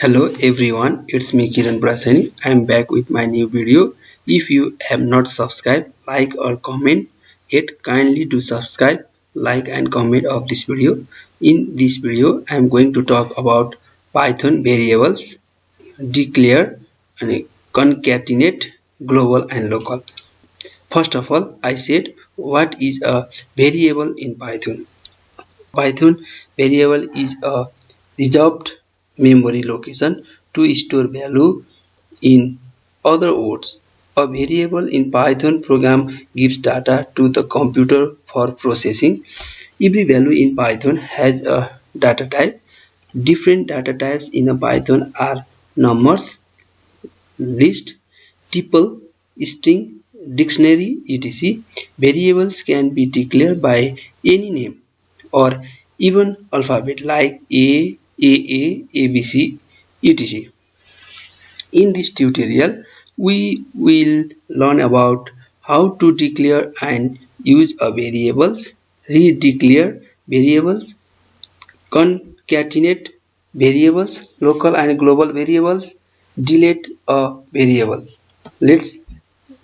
Hello everyone, it's me Kiran Prasani. I am back with my new video. If you have not subscribed, like or comment it, kindly do subscribe, like and comment of this video. In this video, I am going to talk about Python variables, declare and concatenate, global and local. First of all, I said what is a variable in Python. Python variable is a reserved memory location to store value. In other words, a variable in Python program gives data to the computer for processing. Every value in Python has a data type. Different data types in a Python are numbers, list, tuple, string, dictionary, etc. Variables can be declared by any name or even alphabet like A, AA, ABC, etc. In this tutorial, we will learn about how to declare and use a variables, redeclare variables, concatenate variables, local and global variables, delete a variable. Let's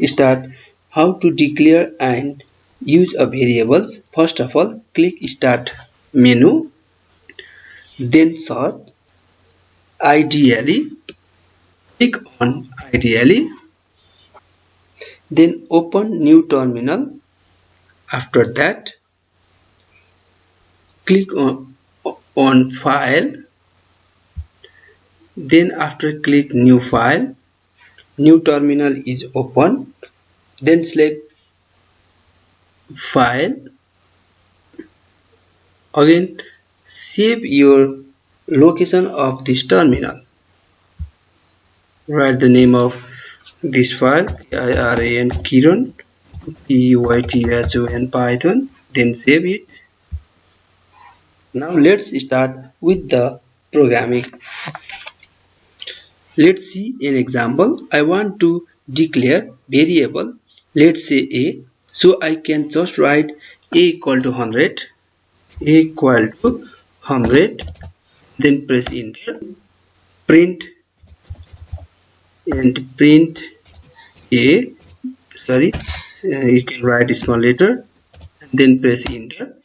start how to declare and use a variables. First of all, click Start menu, then search ideally, click on ideally, then open new terminal. After that, click on file, then after click new file, new terminal is open, then select file, again save your location of this terminal, write the name of this file Kiran Python, Python, then save it. Now let's start with the programming. Let's see an example. I want to declare variable, let's say a, so I can just write a equal to 100, a equal to 100, then press enter, print a, you can write a small letter, then press enter.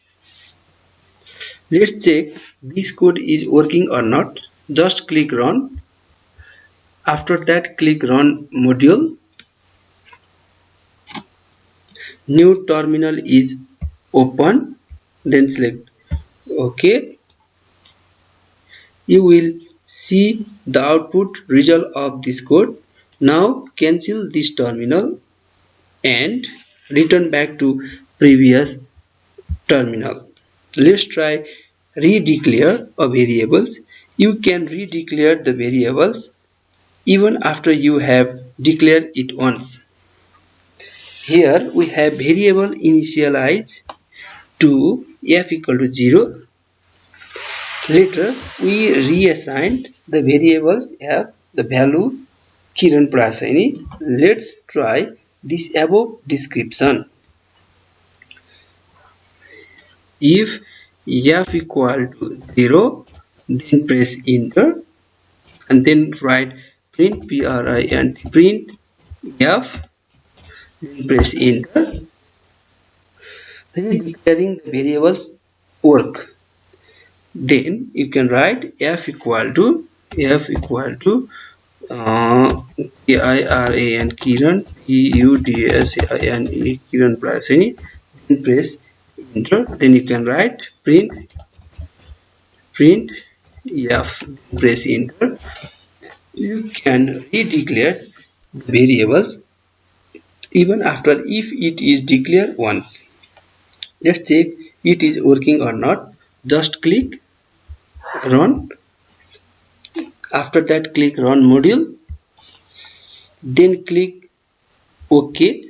Let's check this code is working or not. Just click run. After that, click run module. New terminal is open, then select OK. You will see the output result of this code. Now cancel this terminal and return back to previous terminal. Let's try redeclare a variables. You can redeclare the variables even after you have declared it once. Here we have variable initialize to f equal to 0. Later we reassigned the variables f the value Kiran Prasani. Let's try this above description. If f equal to 0, then press enter and then write print print f, then press enter. Declaring the variables work. Then you can write f equal to Kiran Kiran Prasani, then press enter. Then you can write print f, press enter. You can redeclare the variables even after if it is declared once. Let's check it is working or not. Just click run. After that, click run module, then click OK.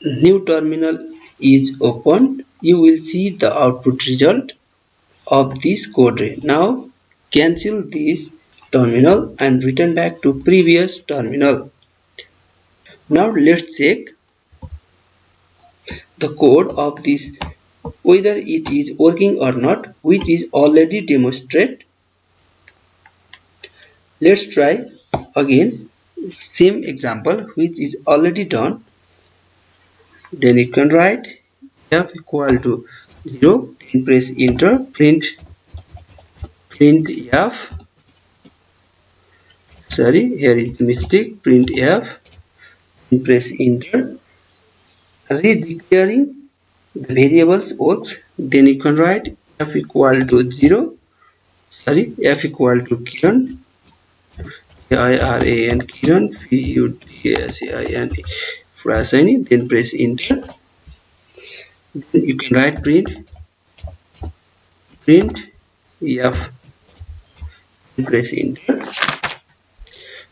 New terminal is opened. You will see the output result of this code. Now cancel this terminal and return back to previous terminal. Now let's check the code of this, whether it is working or not, which is already demonstrated. Let's try again same example which is already done. Then you can write f equal to 0, then press enter, print f, sorry, here is the mistake, print f, then press enter, redeclaring the variables works. Then you can write f equal to 0, sorry, f equal to Kiran, Kiran, Pudasani, then press enter. Then you can write print f, press enter.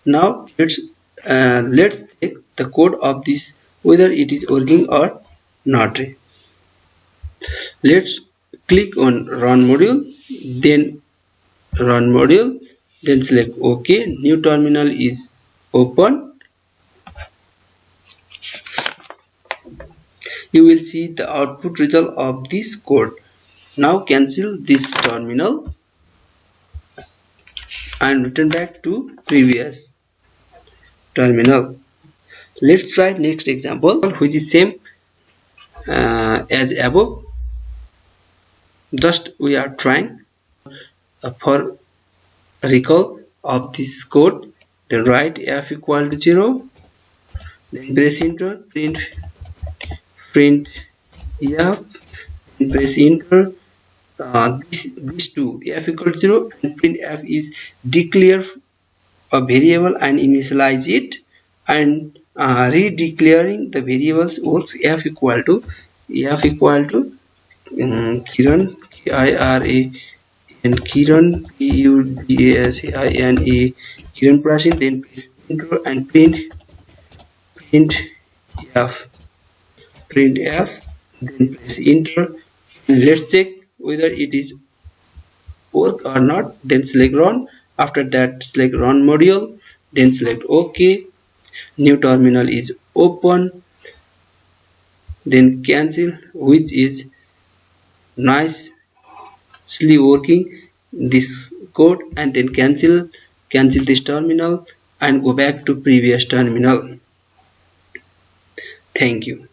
Now let's check the code of this whether it is working or not. Let's click on run module, then select OK. New terminal is open. You will see the output result of this code. Now cancel this terminal and return back to previous terminal. Let's try next example which is same as above. Just we are trying for recall of this code. Then write f equal to 0, then press enter, print f, then press enter. These two, f equal to 0 and print f, is declare a variable and initialize it, and redeclaring the variables works. F equal to Kiran, Kiran, Pudasani, Kiran Pudasani, then press enter and print f, then press enter. And let's check whether it is work or not. Then select run. After that select run module, then select OK. New terminal is open. Then cancel, which is nicely working this code, and then cancel this terminal and go back to previous terminal. Thank you.